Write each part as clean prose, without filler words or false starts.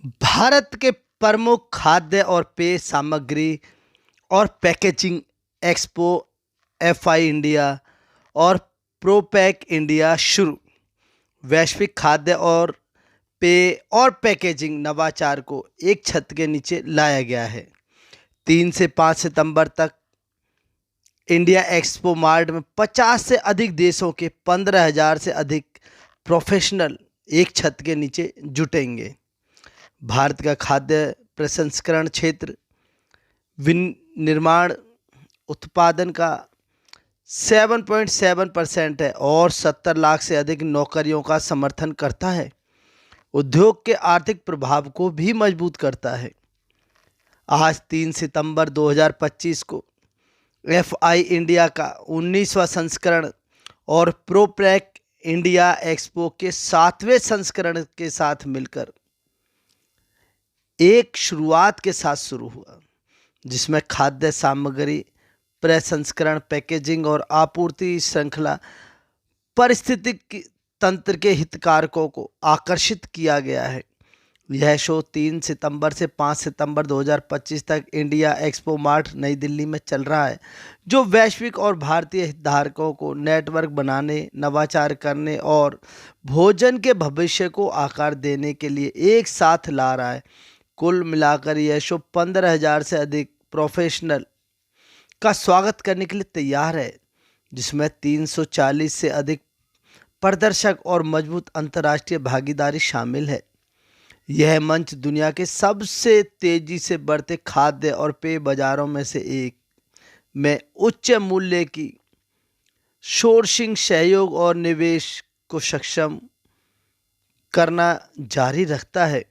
भारत के प्रमुख खाद्य और पेय सामग्री और पैकेजिंग एक्सपो एफआई इंडिया और प्रोपैक इंडिया शुरू। वैश्विक खाद्य और पेय और पैकेजिंग नवाचार को एक छत के नीचे लाया गया है। 3 से 5 सितंबर तक इंडिया एक्सपो मार्ट में 50 से अधिक देशों के 15,000 से अधिक प्रोफेशनल एक छत के नीचे जुटेंगे। भारत का खाद्य प्रसंस्करण क्षेत्र विनिर्माण उत्पादन का 7.7% है और 70 लाख से अधिक नौकरियों का समर्थन करता है। उद्योग के आर्थिक प्रभाव को भी मजबूत करता है। आज 3 सितंबर 2025 को एफआई इंडिया का 19वां संस्करण और प्रोपैक इंडिया एक्सपो के 7वें संस्करण के साथ मिलकर एक शुरुआत के साथ शुरू हुआ, जिसमें खाद्य सामग्री प्रसंस्करण, पैकेजिंग और आपूर्ति श्रृंखला पारिस्थितिकी तंत्र के हितधारकों को आकर्षित किया गया है। यह शो 3 सितंबर से 5 सितंबर 2025 तक इंडिया एक्सपो मार्ट नई दिल्ली में चल रहा है, जो वैश्विक और भारतीय हितधारकों को नेटवर्क बनाने, नवाचार करने और भोजन के भविष्य को आकार देने के लिए एक साथ ला रहा है। कुल मिलाकर यह शो 15,000 से अधिक प्रोफेशनल का स्वागत करने के लिए तैयार है, जिसमें 340 से अधिक प्रदर्शक और मजबूत अंतर्राष्ट्रीय भागीदारी शामिल है। यह मंच दुनिया के सबसे तेजी से बढ़ते खाद्य और पेय बाजारों में से एक में उच्च मूल्य की सोर्सिंग, सहयोग और निवेश को सक्षम करना जारी रखता है।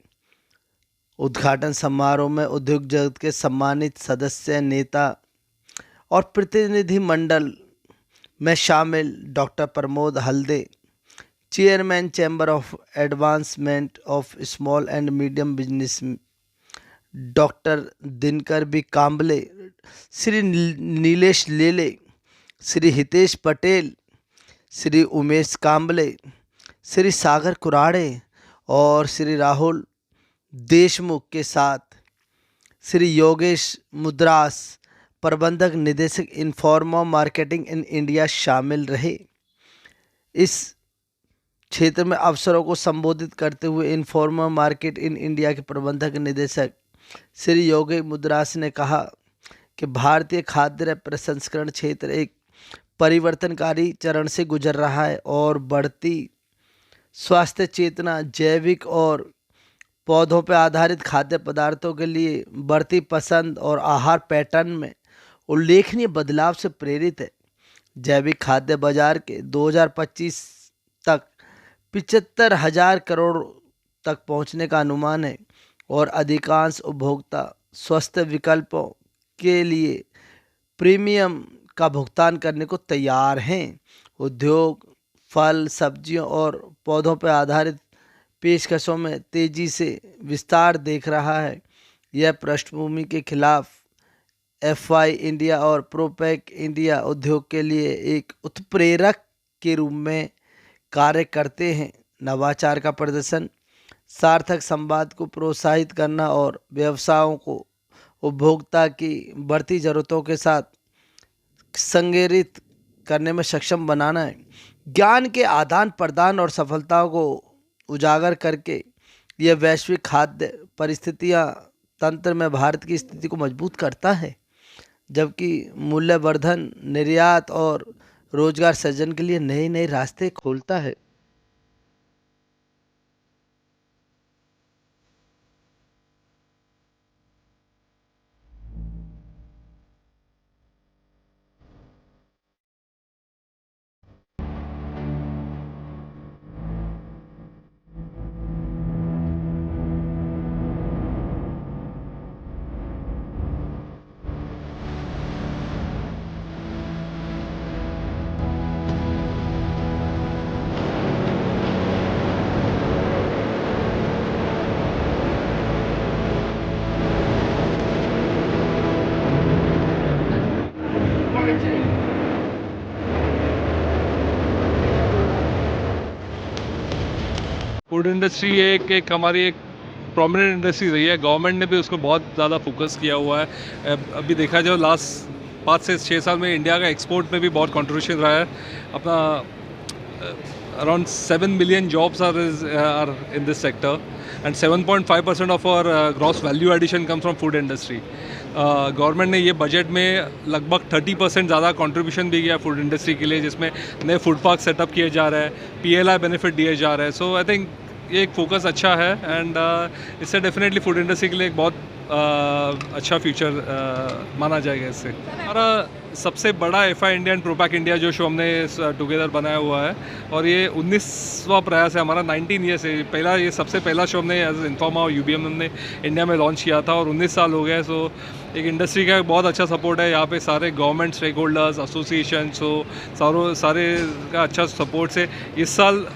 उद्घाटन समारोह में उद्योग जगत के सम्मानित सदस्य, नेता और प्रतिनिधि मंडल में शामिल doctor Pramod Halde, chairman chamber of advancement of small and medium business, doctor Dinkar B Kamble, Shri Nilesh Lele, Shri Hitesh Patel, Shri Umesh Kamble, Shri सागर कुराड़े और श्री राहुल देशमुख के साथ श्री योगेश मुद्रास, प्रबंधक निदेशक इन्फॉर्मा मार्केटिंग इन इंडिया शामिल रहे। इस क्षेत्र में अवसरों को संबोधित करते हुए इन्फॉर्मा मार्केट इन इंडिया के प्रबंधक निदेशक श्री योगेश मुद्रास ने कहा कि भारतीय खाद्य प्रसंस्करण क्षेत्र एक परिवर्तनकारी चरण से गुजर रहा है और बढ़ती स्वास्थ्य चेतना, जैविक और पौधों पर आधारित खाद्य पदार्थों के लिए बढ़ती पसंद और आहार पैटर्न में उल्लेखनीय बदलाव से प्रेरित है। जैविक खाद्य बाजार के 2025 तक 75,000 करोड़ तक पहुंचने का अनुमान है और अधिकांश उपभोक्ता स्वस्थ विकल्पों के लिए प्रीमियम का भुगतान करने को तैयार हैं। उद्योग फल, सब्जियों और पौधों पर आधारित पेशकशों में तेजी से विस्तार देख रहा है। यह पृष्ठभूमि के खिलाफ एफआई इंडिया और प्रोपैक इंडिया उद्योग के लिए एक उत्प्रेरक के रूप में कार्य करते हैं। नवाचार का प्रदर्शन, सार्थक संवाद को प्रोत्साहित करना और व्यवसायों को उपभोक्ता की बढ़ती ज़रूरतों के साथ संरेखित करने में सक्षम बनाना है। ज्ञान के आदान प्रदान और सफलताओं को उजागर करके यह वैश्विक खाद्य परिस्थितियाँ तंत्र में भारत की स्थिति को मजबूत करता है, जबकि मूल्यवर्धन, निर्यात और रोजगार सृजन के लिए नए नए रास्ते खोलता है। फूड इंडस्ट्री एक एक हमारी एक प्रोमिनेंट इंडस्ट्री रही है। गवर्नमेंट ने भी उसको बहुत ज़्यादा फोकस किया हुआ है। अभी देखा जाए लास्ट 5 से 6 साल में इंडिया का एक्सपोर्ट में भी बहुत कंट्रीब्यूशन रहा है। अपना around 7 million jobs are in this sector, and 7.5% of our gross value addition comes from food industry. Government ने ये बजट में लगभग 30% ज़्यादा कंट्रीब्यूशन भी किया फूड इंडस्ट्री के लिए, जिसमें नए फूड पार्क सेटअप किए जा रहे हैं, PLI बेनिफिट दिए जा रहे हैं। सो आई थिंक ये एक फोकस अच्छा है, एंड इससे डेफिनेटली फूड इंडस्ट्री के लिए एक बहुत अच्छा फ्यूचर माना जाएगा इससे। हमारा सबसे बड़ा एफआई इंडिया एंड प्रोपैक इंडिया जो शो हमने टुगेदर बनाया हुआ है, और ये 19वां प्रयास है हमारा। 19 ईयर से पहला, ये सबसे पहला शो हमने एज इन्फॉर्मा और UBM हमने इंडिया में लॉन्च किया था, और 19 साल हो गए। सो एक इंडस्ट्री का बहुत अच्छा सपोर्ट है यहाँ पे, सारे गवर्नमेंट स्टेक होल्डर्स, एसोसिएशन, सो सारे का अच्छा सपोर्ट से इस साल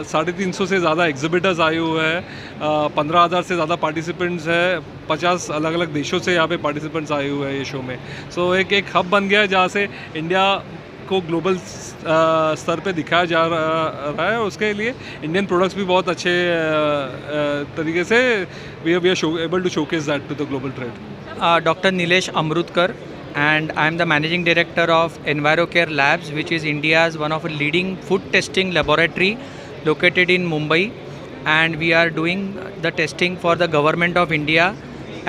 350 से ज़्यादा एग्जिबिटर्स आए हुए हैं, 15,000 से ज़्यादा पार्टिसिपेंट्स हैं, 50 अलग अलग देशों से यहाँ पे पार्टिसिपेंट्स आए हुए हैं ये शो में। सो एक हब बन गया है जहाँ से इंडिया को ग्लोबल स्तर पे दिखाया जा रहा है। उसके लिए इंडियन प्रोडक्ट्स भी बहुत अच्छे तरीके से we are able to showcase that to the global trade. Dr. Nilesh Amrutkar, and I am the Managing Director of EnviroCare Labs, which is India's one of a leading food testing laboratory located in Mumbai, and we are doing the testing for the government of India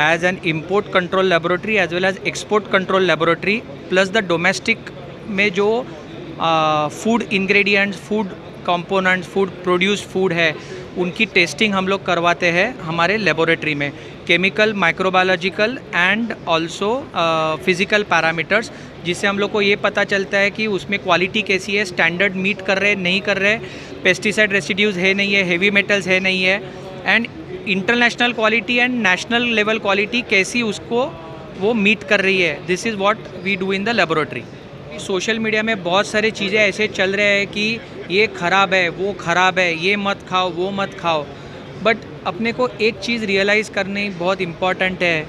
as an import control laboratory as well as export control laboratory, plus the domestic में जो food ingredients, food components, food produced food है, उनकी testing हम लोग करवाते हैं हमारे laboratory में, chemical, microbiological and also physical parameters, जिससे हम लोग को ये पता चलता है कि उसमें क्वालिटी कैसी है, स्टैंडर्ड मीट कर रहे नहीं कर रहे, पेस्टिसाइड रेसिड्यूज़ है नहीं है, हेवी मेटल्स है नहीं है, and international quality and national level quality कैसी उसको वो मीट कर रही है। This is what we do in the laboratory. Social media में बहुत सारी चीज़ें ऐसे चल रहे हैं कि ये ख़राब है, वो ख़राब है, ये मत खाओ, वो मत खाओ, बट अपने को एक चीज़ रियलाइज़ करनी बहुत इम्पॉर्टेंट है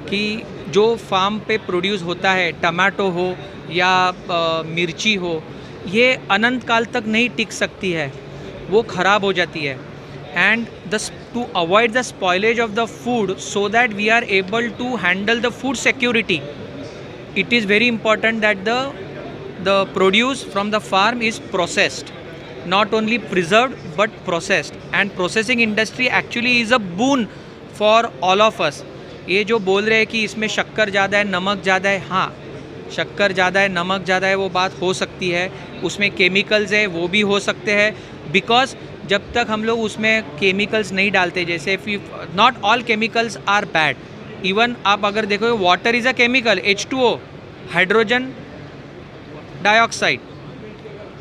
कि जो फार्म पे प्रोड्यूस होता है, टमाटो हो या मिर्ची हो, ये अनंत काल तक नहीं टिक सकती है, वो ख़राब हो जाती है। And to avoid the spoilage of the food so that we are able to handle the food security, it is very important that the produce from the farm is processed, not only preserved but processed, and processing industry actually is a boon for all of us। ये जो बोल रहे हैं कि इसमें शक्कर ज़्यादा है, नमक ज़्यादा है, हाँ शक्कर ज़्यादा है, नमक ज़्यादा है, वो बात हो सकती है, उसमें केमिकल्स है वो भी हो सकते हैं, बिकॉज जब तक हम लोग उसमें केमिकल्स नहीं डालते, जैसे not all chemicals are bad, even आप अगर देखो water is a chemical, H2O, hydrogen dioxide,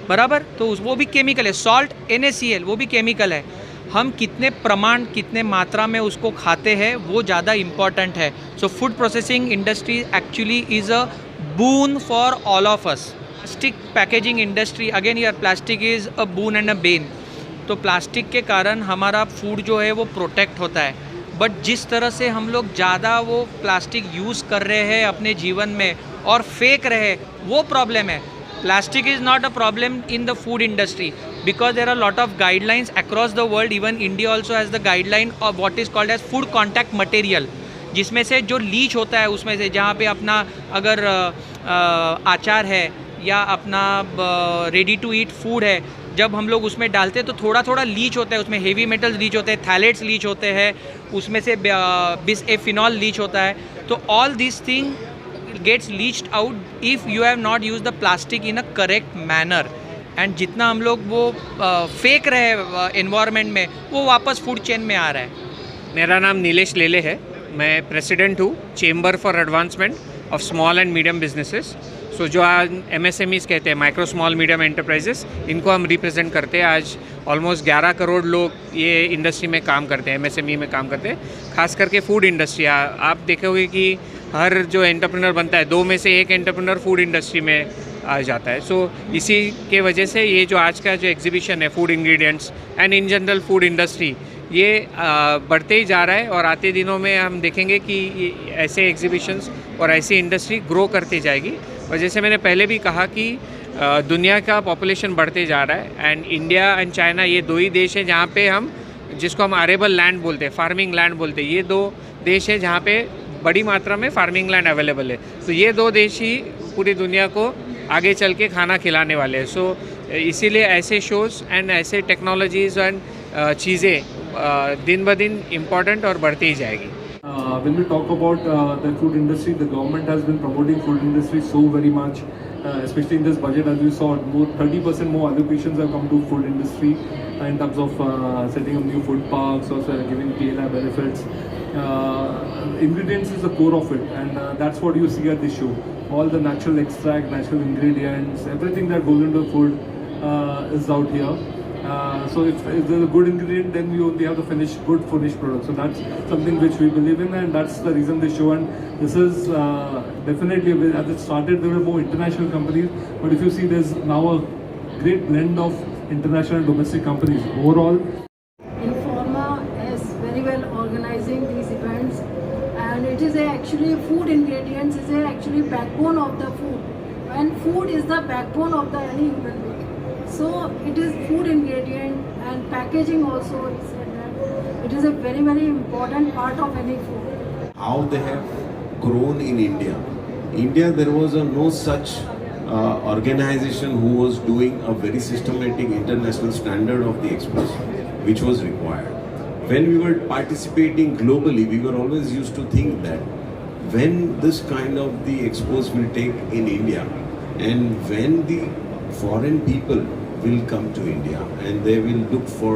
बराबर, तो वो भी केमिकल है, सॉल्ट NaCl वो भी केमिकल है। हम कितने प्रमाण, कितने मात्रा में उसको खाते हैं वो ज़्यादा इम्पॉर्टेंट है। So food processing industry actually is a boon for all of us. Plastic packaging industry, again यार plastic is a boon and a bane. तो प्लास्टिक के कारण हमारा फूड जो है वो प्रोटेक्ट होता है, बट जिस तरह से हम लोग ज़्यादा वो प्लास्टिक यूज़ कर रहे हैं अपने जीवन में और फेंक रहे, वो प्रॉब्लम है। Plastic is not a problem in the food industry because there are lot of guidelines across the world, even India also has the guideline of what is called as food contact material, जिसमें से जो Leach होता है उसमें से, जहाँ पे अपना अगर अचार है या अपना रेडी टू ईट फूड है, जब हम लोग उसमें डालते हैं तो थोड़ा थोड़ा लीच होता है, उसमें हेवी मेटल्स लीच होते हैं, थैलेट्स लीच होते हैं, उसमें से बिसएफिनॉल लीच होता है। तो all this thing gets leached out if you have not use the plastic in a correct manner, and जितना हम लोग वो फेंक रहे हैं एनवायरनमेंट में, वो वापस फूड चेन में आ रहा है। मेरा नाम नीलेश लेले है, मैं प्रेसिडेंट हूँ chamber for advancement of small and medium businesses. So जो आज MSMEs कहते हैं, माइक्रो स्मॉल मीडियम एंटरप्राइजेस, इनको हम रिप्रेजेंट करते हैं। आज ऑलमोस्ट 11 करोड़ लोग ये इंडस्ट्री में काम करते हैं, MSME में काम करते हैं, खास करके फूड इंडस्ट्री। आप देखोगे कि हर जो एंटरप्रेन्योर बनता है, 2 में से 1 एंटरप्रेन्योर फूड इंडस्ट्री में आ जाता है। सो इसी के वजह से ये जो आज का जो एग्जीबिशन है, food ingredients and in general food industry, ये बढ़ते ही जा रहा है, और आते दिनों में हम देखेंगे कि ऐसे एग्जीबिशंस और ऐसी इंडस्ट्री ग्रो करती जाएगी। और जैसे मैंने पहले भी कहा कि दुनिया का पॉपुलेशन बढ़ते जा रहा है, एंड इंडिया एंड चाइना ये 2 ही देश हैं जहाँ पे हम जिसको हम आरेबल लैंड बोलते हैं, फार्मिंग लैंड बोलते हैं, ये 2 देश है जहाँ पे बड़ी मात्रा में फार्मिंग लैंड अवेलेबल है। तो ये 2 देश ही पूरी दुनिया को आगे चल के खाना खिलाने वाले हैं। सो इसीलिए ऐसे शोज़ एंड ऐसे टेक्नोलॉजीज़ एंड चीज़ें दिन ब दिन इम्पॉर्टेंट और बढ़ती ही जाएगी। When we talk about the food industry, the government has been promoting food industry so very much, especially in this budget. As you saw, more 30% more allocations have come to food industry in terms of setting up new food parks or giving PLI benefits. Ingredients is the core of it, and that's what you see at this show. All the natural extract, natural ingredients, everything that goes into food is out here. So if there's a good ingredient, then we only have the good finished product. So that's something which we believe in, and that's the reason they show. And this is definitely, as it started, there were more international companies, but if you see, there's now a great blend of international and domestic companies. Overall, Informa is very well organizing these events, and it is actually food ingredients is actually backbone of the food, and food is the backbone of the any human being. So it is food ingredient and packaging also is it is a very very important part of any food. How they have grown in India. India, there was no such organization who was doing a very systematic international standard of the expos, which was required. When we were participating globally, we were always used to think that when this kind of the expos will take in India, and when the foreign people will come to India and they will look for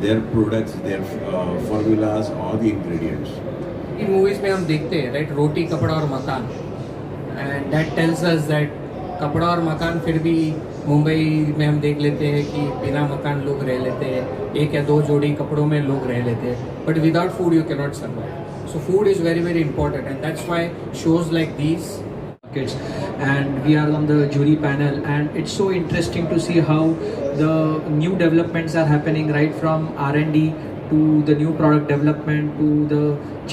their products, their formulas or the ingredients. In movies में हम देखते हैं right, रोटी कपड़ा और मकान, and that tells us that कपड़ा और मकान, फिर भी मुंबई में हम देख लेते हैं कि बिना मकान लोग रह लेते हैं, 1 या 2 जोड़ी कपड़ों में लोग रह लेते हैं, but without food you can not survive. So food is very very important, and that's why shows like these Kids, and we are on the jury panel, and it's so interesting to see how the new developments are happening, right from R&D to the new product development to the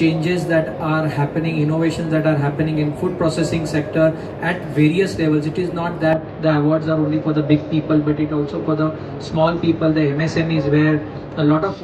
changes that are happening, innovations that are happening in food processing sector at various levels. It is not that the awards are only for the big people, but it also for the small people, the MSMEs, where a lot of